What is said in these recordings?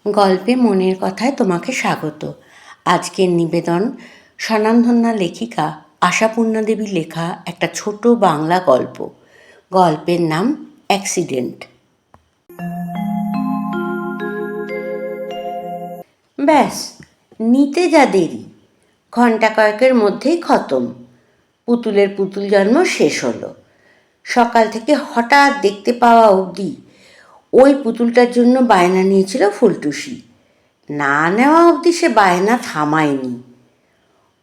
গল্পে মনের কথায় তোমাকে স্বাগত। আজকের নিবেদন স্বনামধন্যা লেখিকা আশাপূর্ণা দেবীর লেখা একটা ছোট বাংলা গল্প। গল্পের নাম অ্যাক্সিডেন্ট। ব্যাস, নিতে যা দেরি, ঘণ্টা কয়েকের মধ্যেই খতম। পুতুলের পুতুল জন্ম শেষ হলো। সকাল থেকে হঠাৎ দেখতে পাওয়া অবধি ওই পুতুলটার জন্য বায়না নিয়েছিল ফুলটুসি। না নেওয়া অবধি সে বায়না থামায়নি।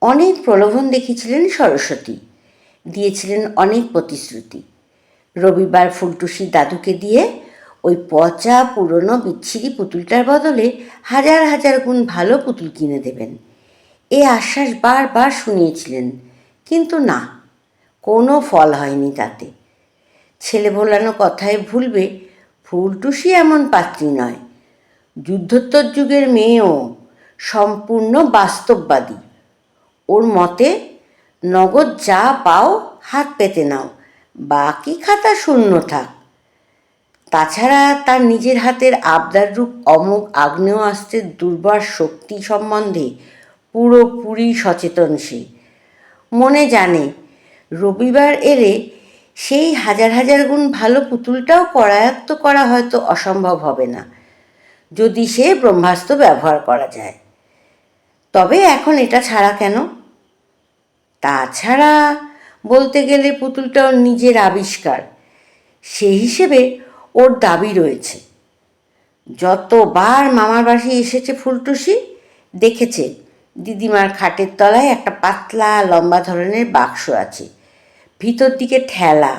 অনেক প্রলোভন দেখিয়েছিলেন সরস্বতী, দিয়েছিলেন অনেক প্রতিশ্রুতি। রবিবার ফুলটুসির দাদুকে দিয়ে ওই পচা পুরনো বিচ্ছিরি পুতুলটার বদলে হাজার হাজার গুণ ভালো পুতুল কিনে দেবেন, এ আশ্বাস বারবার শুনিয়েছিলেন। কিন্তু না, কোনো ফল হয়নি তাতে। ছেলে ভোলানো কথায় ভুলবে, ফুলটুসি এমন পাত্রী নয়। যুদ্ধোত্তর যুগের মেয়েও সম্পূর্ণ বাস্তববাদী। ওর মতে নগদ যা পাও হাত পেতে নাও, বাকি খাতা শূন্য থাক। তাছাড়া তার নিজের হাতের আবদাররূপ অমোঘ আগ্নেয়াস্ত্রের দুর্বার শক্তি সম্বন্ধে পুরোপুরি সচেতন সে। মনে জানে রবিবার এলে সেই হাজার হাজার গুণ ভালো পুতুলটাও করায়ত্ত করা হয়তো অসম্ভব হবে না, যদি সে ব্রহ্মাস্ত্র ব্যবহার করা যায়। তবে এখন এটা ছাড়া কেন? তাছাড়া বলতে গেলে পুতুলটা ওর নিজের আবিষ্কার, সেই হিসেবে ওর দাবি রয়েছে। যতবার মামার বাড়ি এসেছে ফুলটুসি, দেখেছে দিদিমার খাটের তলায় একটা পাতলা লম্বা ধরনের বাক্স আছে, ভিতর দিকে ঠেলা।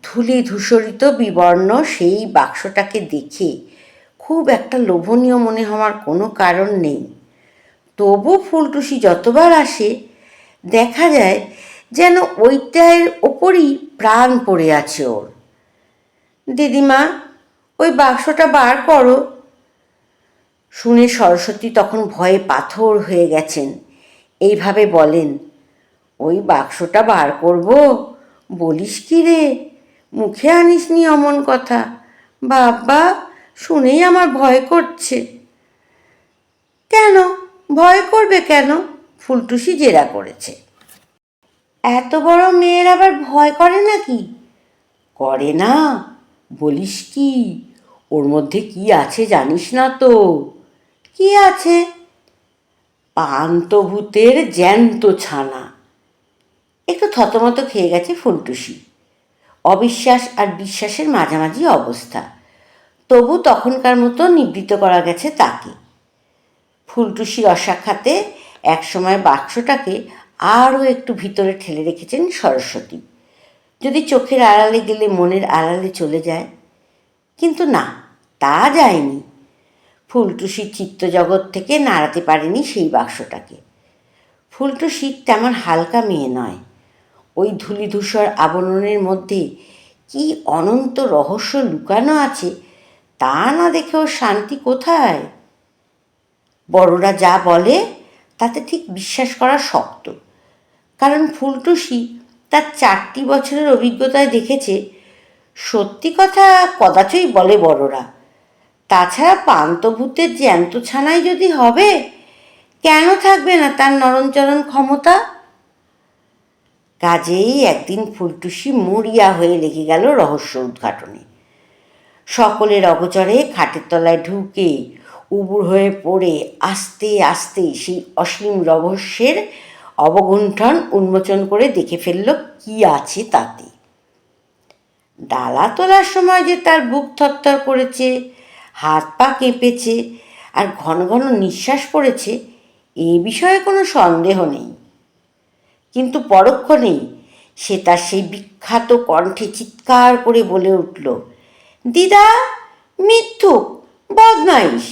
ধূলি ধূসরিত বিবর্ণ সেই বাক্সটাকে দেখে খুব একটা লোভনীয় মনে হওয়ার কোনো কারণ নেই। তবু ফুলটুসি যতবার আসে দেখা যায় যেন ওইটার ওপরই প্রাণ পড়ে আছে ওর। দিদিমা, ওই বাক্সটা বার করো। শুনে সরস্বতী তখন ভয়ে পাথর হয়ে গেছেন। এইভাবে বলেন, ওই বাক্সটা বার করব? বলিস কি রে, মুখে আনিসনি অমন কথা। বাবা, শুনেই আমার ভয় করছে। কেন ভয় করবে কেন? ফুলটুসি জেরা করেছে। এত বড় মেয়ের আবার ভয় করে নাকি? করে না বলিস কি? ওর মধ্যে কি আছে জানিস না তো? কি আছে? পান্তভূতের জ্যান্ত ছানা। একটু থতমত খেয়ে গেছে ফুলটুসি। অবিশ্বাস আর বিশ্বাসের মাঝামাঝি অবস্থা, তবু তখনকার মতো নিবৃত্ত করা গেছে তাকে। ফুলটুসির অসাক্ষাতে একসময় বাক্সটাকে আরও একটু ভিতরে ঠেলে রেখেছেন সরস্বতী, যদি চোখের আড়ালে গেলে মনের আড়ালে চলে যায়। কিন্তু না, তা যায়নি। ফুলটুসির চিত্তজগৎ থেকে নাড়াতে পারেনি সেই বাক্সটাকে। ফুলটুসি তেমন হালকা মেয়ে নয়। ওই ধূলিধূসর আবরণের মধ্যে কি অনন্ত রহস্য লুকানো আছে তা না দেখেও শান্তি কোথায়? বড়রা যা বলে তাতে ঠিক বিশ্বাস করা শক্ত, কারণ ফুলটুসি তার 4টি বছরের অভিজ্ঞতায় দেখেছে সত্যি কথা কদাচই বলে বড়রা। তাছাড়া পান্তভূতের জ্যান্ত ছানাই যদি হবে, কেন থাকবে না তার নরণচরণ ক্ষমতা? কাজেই একদিন ফুলটুসি মরিয়া হয়ে লেগে গেল রহস্য উদ্ঘাটনে। সকলের অগোচরে খাটের তলায় ঢুকে উবুর হয়ে পড়ে আস্তে আস্তে সেই অসীম রহস্যের অবগুণ্ঠন উন্মোচন করে দেখে ফেলল কি আছে তাতে। ডালা তোলার সময় যে তার বুক থরথর করেছে, হাত পা কেঁপেছে আর ঘন ঘন নিঃশ্বাস পড়েছে, এ বিষয়ে কোনো সন্দেহ নেই। কিন্তু পরক্ষণেই সে তার সেই বিখ্যাত কণ্ঠে চিৎকার করে বলে উঠল, দিদা, মিথ্যুক, বদমাইশ,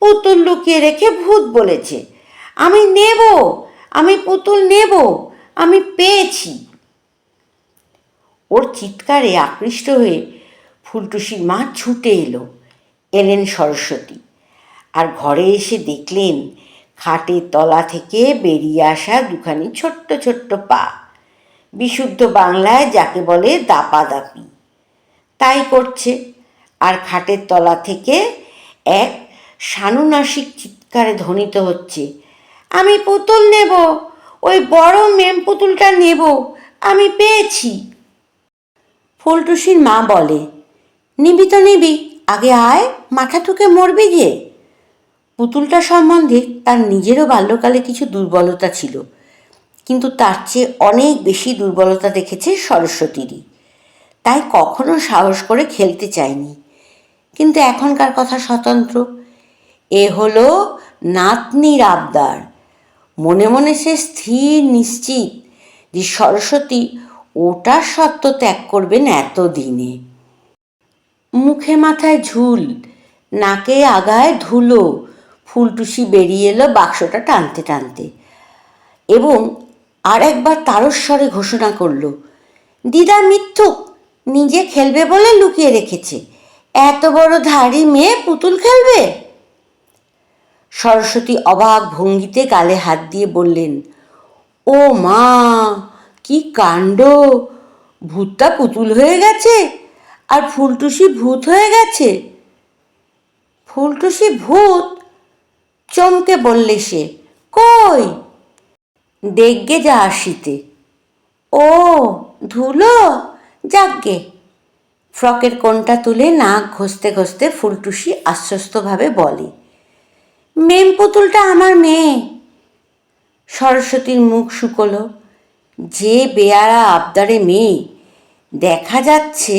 পুতুল লুকিয়ে রেখে ভূত বলেছে। আমি নেব, আমি পুতুল নেব, আমি পেয়েছি। ওর চিৎকারে আকৃষ্ট হয়ে ফুলটুসির মা ছুটে এলেন সরস্বতী, আর ঘরে এসে দেখলেন খাটের তলা থেকে বেরিয়ে আসা দুখানি ছোট্ট ছোট্ট পা, বিশুদ্ধ বাংলায় যাকে বলে দাপাদাপি, তাই করছে। আর খাটের তলা থেকে এক সানুনাসিক চিৎকারে ধ্বনিত হচ্ছে, আমি পুতুল নেব, ওই বড় মেম পুতুলটা নেব, আমি পেয়েছি। ফুলটুসির মা বলে, নিবি তো নিবি, আগে আয়, মাথা ঠুকে মরবি যে। পুতুলটা সম্বন্ধে তার নিজেরও বাল্যকালে কিছু দুর্বলতা ছিল, কিন্তু তার চেয়ে অনেক বেশি দুর্বলতা দেখেছে সরস্বতীরই। তাই কখনো সাহস করে খেলতে চায়নি। কিন্তু এখনকার কথা স্বতন্ত্র। এ হলো নাতনির আবদার। মনে মনে সে স্থির নিশ্চিত যে সরস্বতী ওটার সত্ত্ব ত্যাগ করবেন এতদিনে। মুখে মাথায় ঝুল, নাকে আগায় ধুলো, ফুলটুসি বেরিয়ে এলো বাক্সটা টানতে টানতে এবং আর একবার তারস্বরে ঘোষণা করল, দিদা মিথ্যুক, নিজে খেলবে বলে লুকিয়ে রেখেছে, এত বড় ধাড়ি মেয়ে পুতুল খেলবে। সরস্বতী অবাক ভঙ্গিতে গালে হাত দিয়ে বললেন, ও মা, কি কাণ্ড, ভূতটা পুতুল হয়ে গেছে আর ফুলটুসি ভূত হয়ে গেছে। ফুলটুসি ভূত? চমকে বললে সে, কই? দেখগে যা আসিতে। ও ধুলো, যাকগে। ফ্রকের কোণটা তুলে নাক ঘষতে ঘষতে ফুলটুসি আশ্বস্তভাবে বলে, মেম পুতুলটা আমার মেয়ে। সরস্বতীর মুখ শুকোলো। যে বেয়ারা আবদারে মেয়ে, দেখা যাচ্ছে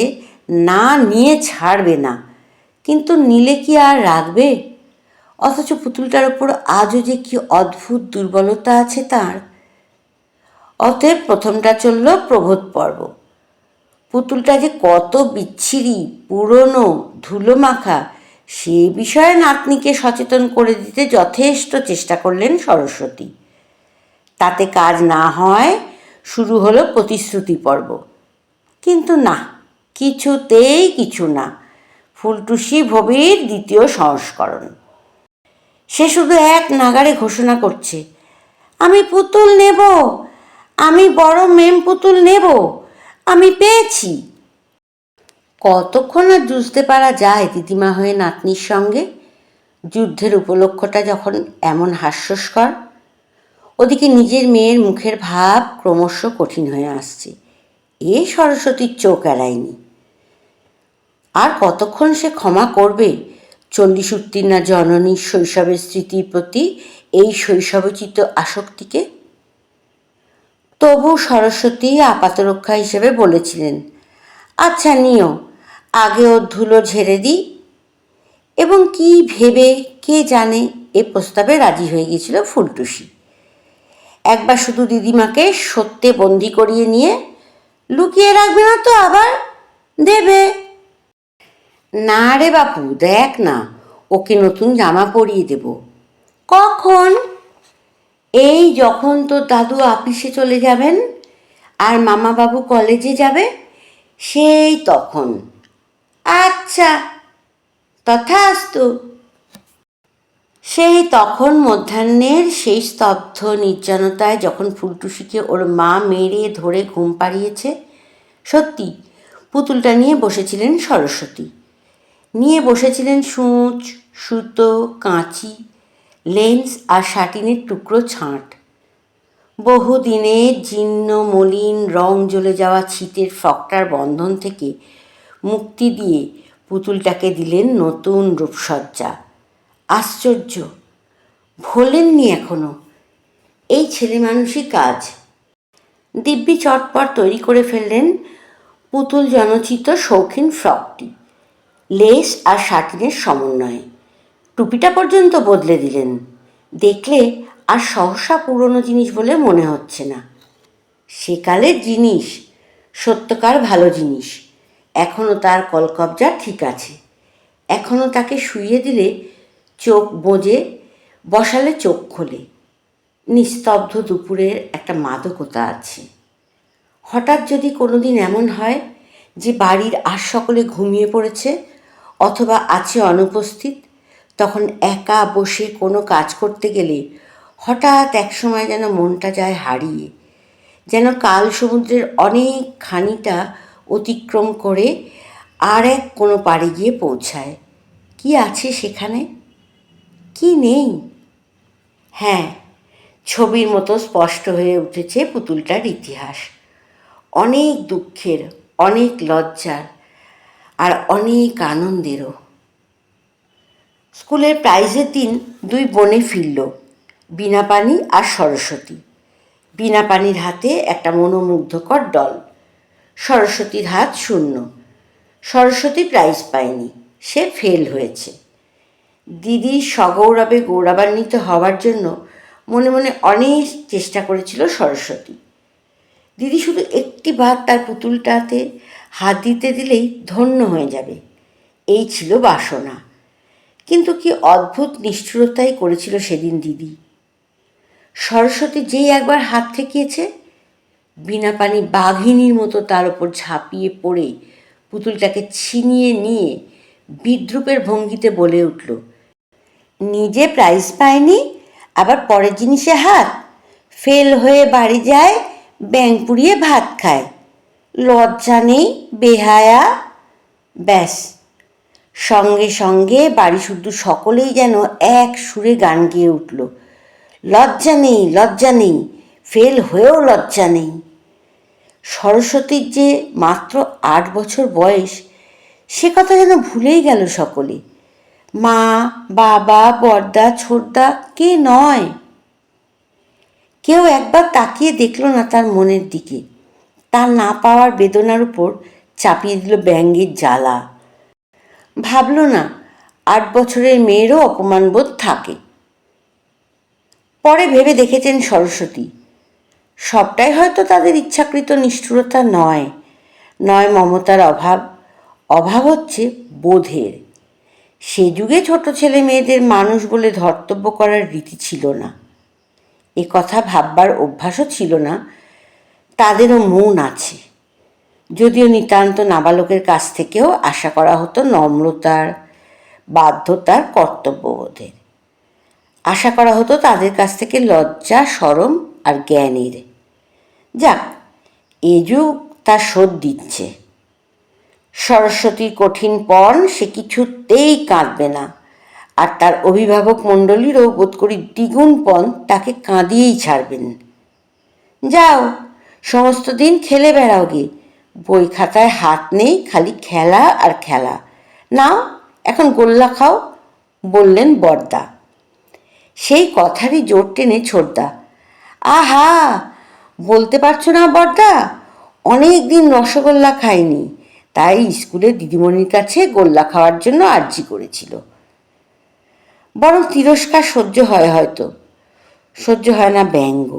না নিয়ে ছাড়বে না, কিন্তু নিলে কি আর রাখবে? অথচ পুতুলটার ওপর আজও যে কি অদ্ভুত দুর্বলতা আছে তার। অতএব প্রথমটা চলল প্রবোধ পর্ব। পুতুলটা যে কত বিচ্ছিরি, পুরনো, ধুলো মাখা, সে বিষয়ে নাতনিকে সচেতন করে দিতে যথেষ্ট চেষ্টা করলেন সরস্বতী। তাতে কাজ না হয় শুরু হলো প্রতিশ্রুতি পর্ব। কিন্তু না, কিছুতেই কিছু না। ফুলটুসি ভবির দ্বিতীয় সংস্করণ। সে শুধু এক নাগাড়ে ঘোষণা করছে, আমি পুতুল নেব, আমি বড় মেম পুতুল নেব, আমি পেয়েছি। কতক্ষণ আর যুঝতে পারা যায় দিদিমা হয়ে নাতনির সঙ্গে? যুদ্ধের উপলক্ষটা যখন এমন হাস্যস্কর। ওদিকে নিজের মেয়ের মুখের ভাব ক্রমশ কঠিন হয়ে আসছে। এ সরস্বতীর চোখ এড়ায়নি। আর কতক্ষণ সে ক্ষমা করবে 40 উত্তীর্ণা জননীর শৈশবের স্মৃতির প্রতি এই শৈশবোচিত আসক্তিকে? তবু সরস্বতী আপাতরক্ষা হিসেবে বলেছিলেন, আচ্ছা নিও, আগে ওর ধুলো ঝেড়ে দিই। এবং কি ভেবে কে জানে এ প্রস্তাবে রাজি হয়ে গিয়েছিল ফুলটুসি। একবার শুধু দিদিমাকে সত্যে বন্দি করিয়ে নিয়ে, লুকিয়ে রাখবে না তো আবার দেবে। না রে বাপু, দেখ না, ওকে নতুন জামা পরিয়ে দেব। কখন? এই যখন তোর দাদু আপিসে চলে যাবেন আর মামাবাবু কলেজে যাবে, সেই তখন। আচ্ছা, তথাস্তু। সেই তখন মধ্যাহ্নের সেই স্তব্ধ নির্জনতায় যখন ফুলটুসিকে ওর মা মেরে ধরে ঘুম পাড়িয়েছে, সত্যি পুতুলটা নিয়ে বসেছিলেন সরস্বতী। নিয়ে বসেছিলেন সূচ, সুতো, কাঁচি, লেন্স আর সাটিনের টুকরো ছাঁট। বহুদিনের জীর্ণ মলিন রং জ্বলে যাওয়া ছিটের ফ্রকটার বন্ধন থেকে মুক্তি দিয়ে পুতুলটাকে দিলেন নতুন রূপসজ্জা। আশ্চর্য, ভোলেননি এখনো। এই ছেলে মানুষই কাজ। দিব্যি চটপট তৈরি করে ফেললেন পুতুল জনচিত শৌখিন ফ্রকটি, লেস আর সাটিনের সমন্বয়ে। টুপিটা পর্যন্ত বদলে দিলেন। দেখলে আর সহসা পুরনো জিনিস বলে মনে হচ্ছে না। সেকালের জিনিস, সত্যকার ভালো জিনিস। এখনও তার কলকবজা ঠিক আছে। এখনও তাকে শুইয়ে দিলে চোখ বোঝে, বসালে চোখ খোলে। নিস্তব্ধ দুপুরের একটা মাদকতা আছে। হঠাৎ যদি কোনো দিন এমন হয় যে বাড়ির আর সকলে ঘুমিয়ে পড়েছে অথবা আছে অনুপস্থিত, তখন একা বসে কোনো কাজ করতে গেলে হঠাৎ একসময় যেন মনটা যায় হারিয়ে, যেন কাল সমুদ্রের অনেক খানিটা অতিক্রম করে আর এক কোনো পাড়ে গিয়ে পৌঁছায়। কি আছে সেখানে? কি নেই? হ্যাঁ, ছবির মতো স্পষ্ট হয়ে উঠেছে পুতুলটার ইতিহাস। অনেক দুঃখের, অনেক লজ্জার, আর অনেক আনন্দেরও। স্কুলের প্রাইজের দিন দুই বোনে ফিরল, বীণাপানি আর সরস্বতী। বীণাপানির হাতে একটা মনোমুগ্ধকর ডল, সরস্বতীর হাত শূন্য। সরস্বতী প্রাইজ পায়নি, সে ফেল হয়েছে। দিদির সগৌরবে গৌরবান্বিত হওয়ার জন্য মনে মনে অনেক চেষ্টা করেছিল সরস্বতী। দিদি শুধু একটিবার তার পুতুলটাতে হাত দিতে দিলেই ধন্য হয়ে যাবে, এই ছিল বাসনা। কিন্তু কি অদ্ভুত নিষ্ঠুরতাই করেছিল সেদিন দিদি। সরস্বতী যেই একবার হাত ঠেকিয়েছে, বীণাপানি বাঘিনীর মতো তার ওপর ঝাঁপিয়ে পড়ে পুতুলটাকে ছিনিয়ে নিয়ে বিদ্রূপের ভঙ্গিতে বলে উঠল, নিজে প্রাইজ পায়নি, আবার পরের জিনিসে হাত, ফেল হয়ে বাড়ি যায়, ব্যাঙ পুড়িয়ে ভাত খায়, লজ্জা নেই বেহায়া। ব্যাস, সঙ্গে সঙ্গে বাড়ি শুদ্ধ সকলেই যেন এক সুরে গান গেয়ে উঠল, লজ্জা নেই, লজ্জা নেই, ফেল হয়েও লজ্জা নেই। সরস্বতীর যে মাত্র 8 বছর বয়স, সে কথা যেন ভুলেই গেল সকলে। মা, বাবা, বড়দা, ছোটদা কে নয়। কেউ একবার তাকিয়ে দেখল না তার মনের দিকে। তার না পাওয়ার বেদনার উপর চাপিয়ে দিল ব্যঙ্গের জ্বালা। ভাবল না 8 বছরের মেয়েরও অপমানবোধ থাকে। পরে ভেবে দেখেছেন সরস্বতী, সবটাই হয়তো তাদের ইচ্ছাকৃত নিষ্ঠুরতা নয়, নয় মমতার অভাব, অভাব হচ্ছে বোধের। সে যুগে ছোট ছেলে মেয়েদের মানুষ বলে ধর্তব্য করার রীতি ছিল না, এ কথা ভাববার অভ্যাসও ছিল না। তাদেরও মন আছে, যদিও নিতান্ত নাবালকের কাছ থেকেও আশা করা হতো নম্রতার, বাধ্যতার, কর্তব্যবোধের। আশা করা হতো তাদের কাছ থেকে লজ্জা, শরম আর জ্ঞানের। যাক, এ যুগ তার শোধ দিচ্ছে। সরস্বতীর কঠিন পণ সে কিছুতেই কাঁদবে না, আর তার অভিভাবক মণ্ডলীরও বোধ করি দ্বিগুণ পণ তাকে কাঁদিয়েই ছাড়বেন। যাও, সমস্ত দিন খেলে বেড়াও গে, বই খাতায় হাত নেই, খালি খেলা আর খেলা। নাও এখন গোল্লা খাও, বললেন বড়দা। সেই কথারই জোর টেনে ছোটদা, আহা, বলতে পারছো না বড়দা, অনেক দিন রসগোল্লা খাইনি, তাই স্কুলে দিদিমণির কাছে গোল্লা খাওয়ার জন্য আর্জি করেছিল। বরং তিরস্কার সহ্য হয়, হয়তো সহ্য হয় না ব্যঙ্গ।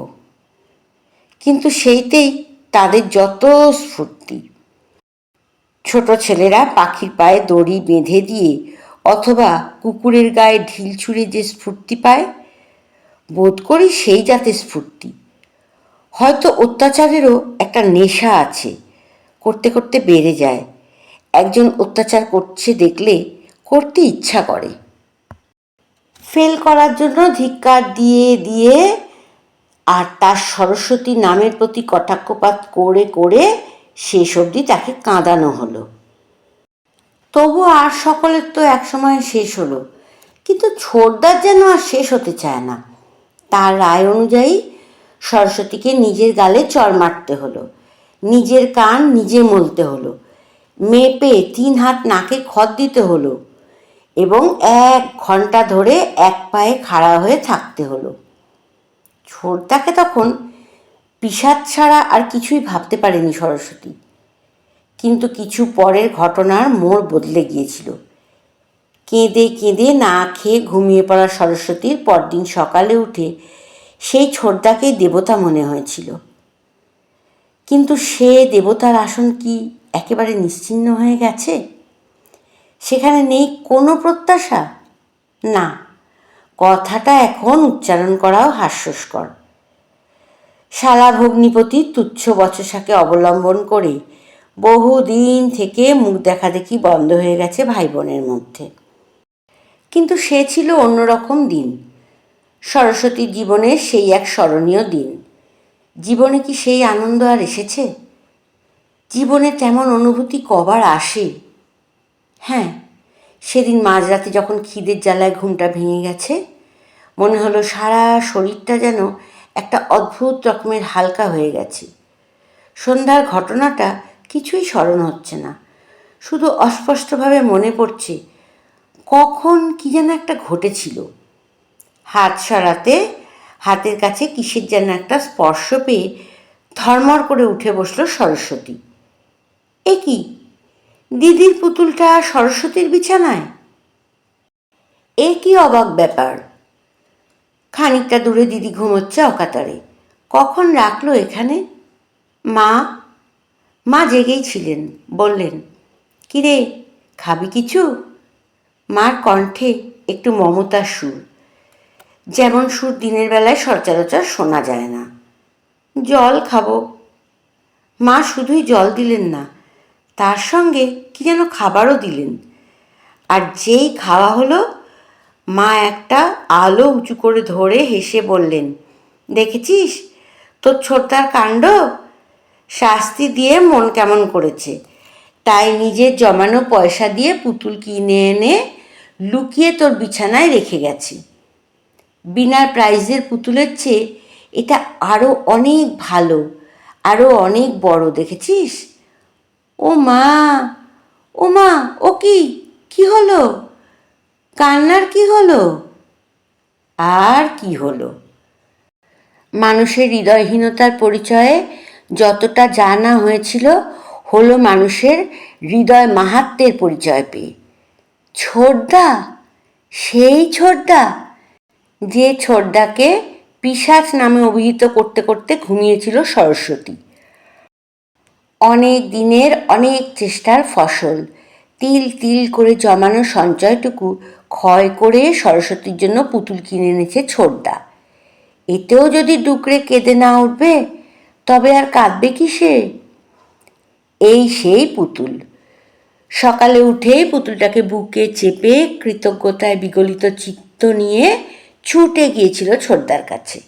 কিন্তু সেইতেই তাদের যত স্ফূর্তি। ছোট ছেলেরা পাখির পায়ে দড়ি বেঁধে দিয়ে অথবা কুকুরের গায়ে ঢিল ছুঁড়ে যে স্ফূর্তি পায়, বোধ করি সেই জাতের স্ফূর্তি। হয়তো অত্যাচারেরও একটা নেশা আছে, করতে করতে বেড়ে যায়। একজন অত্যাচার করছে দেখলে করতে ইচ্ছা করে। ফেল করার জন্য ধিক্কার দিয়ে দিয়ে আর তার সরস্বতী নামের প্রতি কটাক্ষপাত করে করে শেষ অবধি তাকে কাঁদানো হলো। তবু আর সকলের তো একসময় শেষ হলো, কিন্তু ছোটদার যেন আর শেষ হতে চায় না। তার রায় অনুযায়ী সরস্বতীকে নিজের গালে চড় মারতে হলো, নিজের কান নিজে মলতে হলো, মেপে 3 হাত নাকে খত দিতে হলো এবং 1 ঘন্টা ধরে এক পায়ে খাড়া হয়ে থাকতে হলো। ছোটদাকে তখন পিশাচ ছাড়া আর কিছুই ভাবতে পারেনি সরস্বতী। কিন্তু কিছু পরের ঘটনার মোড় বদলে গিয়েছিল। কেঁদে কেঁদে না খেয়ে ঘুমিয়ে পড়া সরস্বতীর পরদিন সকালে উঠে সেই ছোটদাকেই দেবতা মনে হয়েছিল। কিন্তু সে দেবতার আসন কি একেবারে নিশ্চিহ্ন হয়ে গেছে? সেখানে নেই কোনো প্রত্যাশা? না, কথাটা এখন উচ্চারণ করাও হাস্যস্কর। শালা ভগ্নিপতির তুচ্ছ বচসাকে অবলম্বন করে বহুদিন থেকে মুখ দেখাদেখি বন্ধ হয়ে গেছে ভাই বোনের মধ্যে। কিন্তু সে ছিল অন্যরকম দিন, সরস্বতীর জীবনের সেই এক স্মরণীয় দিন। জীবনে কি সেই আনন্দ আর এসেছে? জীবনে তেমন অনুভূতি কবার আসে? হ্যাঁ, সেদিন মাঝরাতে যখন খিদের জ্বালায় ঘুমটা ভেঙে গেছে, মনে হলো সারা শরীরটা যেন একটা অদ্ভুত রকমের হালকা হয়ে গেছে। সন্ধ্যার ঘটনাটা কিছুই স্মরণ হচ্ছে না, শুধু অস্পষ্টভাবে মনে পড়ছে কখন কি যেন একটা ঘটেছিল। হাত সরাতে হাতের কাছে কিসের যেন একটা স্পর্শ পেয়ে ধর্মর করে উঠে বসল সরস্বতী। এ কি, দিদির পুতুলটা সরস্বতীর বিছানায়! এ কি অবাক ব্যাপার! খানিকটা দূরে দিদি ঘুমোচ্ছে অকাতরে। কখন রাখলো এখানে? মা মা জেগেই ছিলেন, বললেন, কিরে, খাবি কিছু? মার কণ্ঠে একটু মমতার সুর, যেমন সুর দিনের বেলায় সচরাচর শোনা যায় না। জল খাবো। মা শুধুই জল দিলেন না, তার সঙ্গে কি যেন খাবারও দিলেন। আর যেই খাওয়া হলো, মা একটা আলো উঁচু করে ধরে হেসে বললেন, দেখেছিস তোর ছোটদার কাণ্ড? শাস্তি দিয়ে মন কেমন করেছে, তাই নিজের জমানো পয়সা দিয়ে পুতুল কিনে এনে লুকিয়ে তোর বিছানায় রেখে গেছে। বিনা প্রাইজের পুতুলের চেয়ে এটা আরও অনেক ভালো, আরও অনেক বড়, দেখেছিস? ও মা, ও মা, ও কি, কি হলো? কান্নার কি হলো? আর কি হলো? মানুষের হৃদয়হীনতার পরিচয়ে যতটা জানা হয়েছিল, হলো মানুষের হৃদয় মাহাত্ম্যের পরিচয় পেয়ে। ছোটদা, সেই ছোটদা, যে ছোটদাকে পিশাচ নামে অভিহিত করতে করতে ঘুমিয়েছিল সরস্বতী। অনেক দিনের অনেক চেষ্টার ফসল, তিল তিল করে জমানো সঞ্চয়টুকু ক্ষয় করে সরস্বতীর জন্য পুতুল কিনে এনেছে ছোটদা। এতেও যদি ডুকরে কেঁদে না উঠবে, তবে আর কাঁদবে কিসে? এই সেই পুতুল। সকালে উঠেই পুতুলটাকে বুকে চেপে কৃতজ্ঞতায় বিগলিত চিত্ত নিয়ে ছুটে গিয়েছিল ছোটদার কাছে।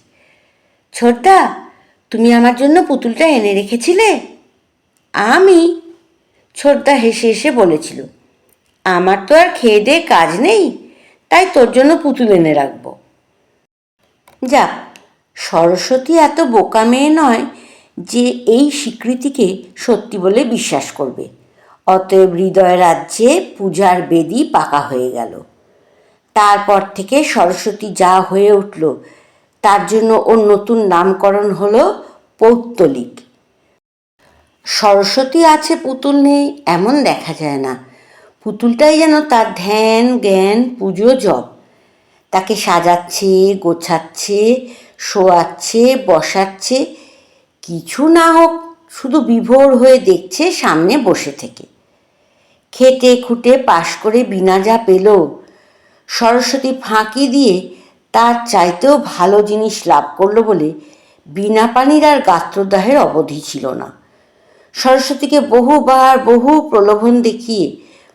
ছোটদা, তুমি আমার জন্য পুতুলটা এনে রেখেছিলে? আমি? ছোটদা হেসে হেসে বলেছিল, আমার তো আর খেয়ে দিয়ে কাজ নেই, তাই তোর জন্য পুতুল এনে রাখবো। যাক, সরস্বতী এত বোকা মেয়ে নয় যে এই স্বীকৃতিকে সত্যি বলে বিশ্বাস করবে। অতএব হৃদয় রাজ্যে পূজার বেদি পাকা হয়ে গেল। তারপর থেকে সরস্বতী যা হয়ে উঠল, তার জন্য ওর নতুন নামকরণ হলো পৌত্তলিক। সরস্বতী আছে, পুতুল নেই এমন দেখা যায় না। পুতুলটাই যেন তার ধ্যান, জ্ঞান, পুজো, জপ। তাকে সাজাচ্ছে, গোছাচ্ছে, শোয়াচ্ছে, বসাচ্ছে, কিছু না হোক শুধু বিভোর হয়ে দেখছে সামনে বসে থেকে। খেটে খুঁটে পাশ করে বিনা যা পেল, সরস্বতী ফাঁকি দিয়ে তার চাইতেও ভালো জিনিস লাভ করলো বলে বিনা পানির আর গাত্রদাহের অবধি ছিল না। সরস্বতীকে বহুবার বহু প্রলোভন দেখিয়ে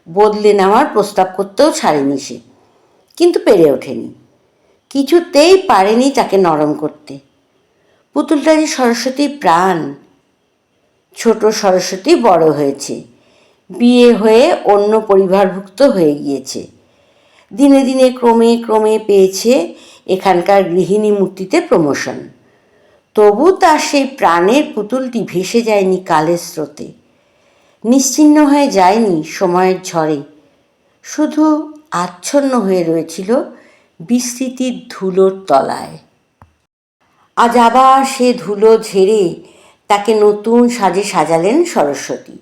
বদলে নেওয়ার প্রস্তাব করতেও ছাড়েনি সে, কিন্তু পেরে ওঠেনি। কিছুতেই পারেনি তাকে নরম করতে। পুতুলটা যে সরস্বতীর প্রাণ। ছোট সরস্বতী বড় হয়েছে, বিয়ে হয়ে অন্য পরিবারভুক্ত হয়ে গিয়েছে। দিনে দিনে ক্রমে ক্রমে পেয়েছে এখানকার গৃহিণী মূর্তিতে প্রমোশন। তবু তার সেই প্রাণের পুতুলটি ভেসে যায়নি কালের স্রোতে, নিশ্চিহ্ন হয়ে যায়নি সময়ের ঝড়ে, শুধু আচ্ছন্ন হয়ে রয়েছিল বিস্মৃতির ধুলোর তলায়। আজ আবার সে ধুলো ঝেড়ে তাকে নতুন সাজে সাজালেন সরস্বতী।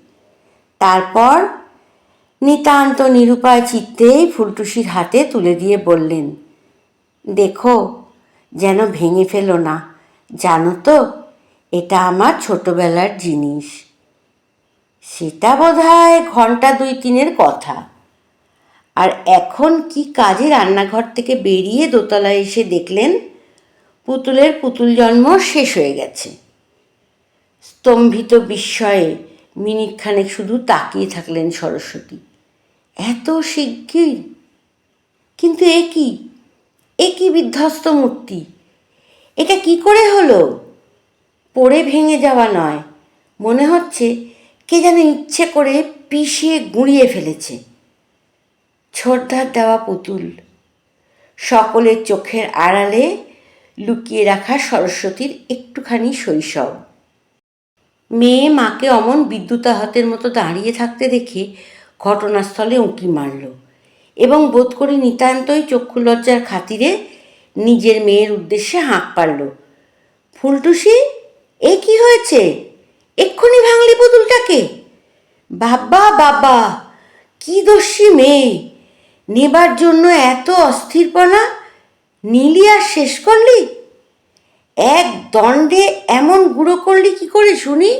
তারপর নিতান্ত নিরুপায় চিত্তেই ফুলটুসির হাতে তুলে দিয়ে বললেন, দেখো, যেন ভেঙে ফেলো না, জানো তো এটা আমার ছোটবেলার জিনিস। সেটা বোধহয় ঘন্টা 2-3 কথা। আর এখন কি কাজে রান্নাঘর থেকে বেরিয়ে দোতলায় এসে দেখলেন পুতুলের পুতুল জন্ম শেষ হয়ে গেছে। স্তম্ভিত বিস্ময়ে মিনিটখানেক শুধু তাকিয়ে থাকলেন সরস্বতী। এত শিগগির! কিন্তু এ কি বিধ্বস্ত মূর্তি! এটা কি করে হলো? পড়ে ভেঙে যাওয়া নয়, মনে হচ্ছে কে যেন ইচ্ছে করে পিষে গুঁড়িয়ে ফেলেছে। ছোটদার দেওয়া পুতুল, সকলের চোখের আড়ালে লুকিয়ে রাখা সরস্বতীর একটুখানি শৈশব। মেয়ে মাকে অমন বিদ্যুতাহতের মতো দাঁড়িয়ে থাকতে দেখে ঘটনাস্থলে উঁকি মারল এবং বোধ করি নিতান্তই চক্ষুলজ্জার খাতিরে নিজের মেয়ের উদ্দেশ্যে হাঁক পারল, ফুলটুসি, এ কি হয়েছে? এক্ষুনি ভাঙলি পুতুলটাকে? বাবা বাবা, কি দস্যি মেয়ে! নেবার জন্য এত অস্থিরপনা, নিলি আর শেষ করলি? এক দণ্ডে এমন গুঁড়ো করলি কি করে শুনি?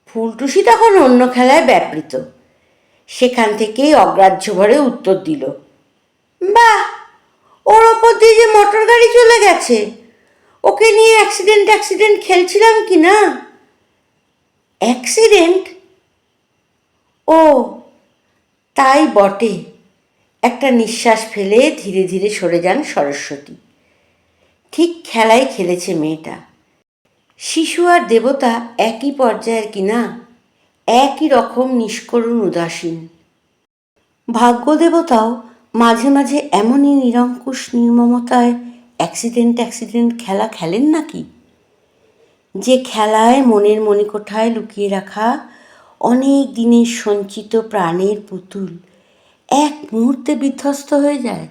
ফুলটুসি তখন অন্য খেলায় ব্যাপৃত, সেখান থেকেই অগ্রাহ্য ভরে উত্তর দিল, বাহ, ওর ওপর দিয়ে যে মোটর গাড়ি চলে গেছে, ওকে নিয়ে অ্যাক্সিডেন্ট খেলছিলাম কি না। অ্যাক্সিডেন্ট? ও তাই বটে। একটা নিঃশ্বাস ফেলে ধীরে ধীরে সরে যান সরস্বতী। ঠিক খেলাই খেলেছে মেয়েটা। শিশু আর দেবতা একই পর্যায়ের কিনা, একই রকম নিষ্করুণ উদাসীন। ভাগ্যদেবতাও মাঝে মাঝে এমনই নিরঙ্কুশ নির্মমতায় অ্যাক্সিডেন্ট খেলা খেলেন নাকি, যে খেলায় মনের মণিকোঠায় লুকিয়ে রাখা অনেক দিনের সঞ্চিত প্রাণের পুতুল এক মুহূর্তে বিধ্বস্ত হয়ে যায়।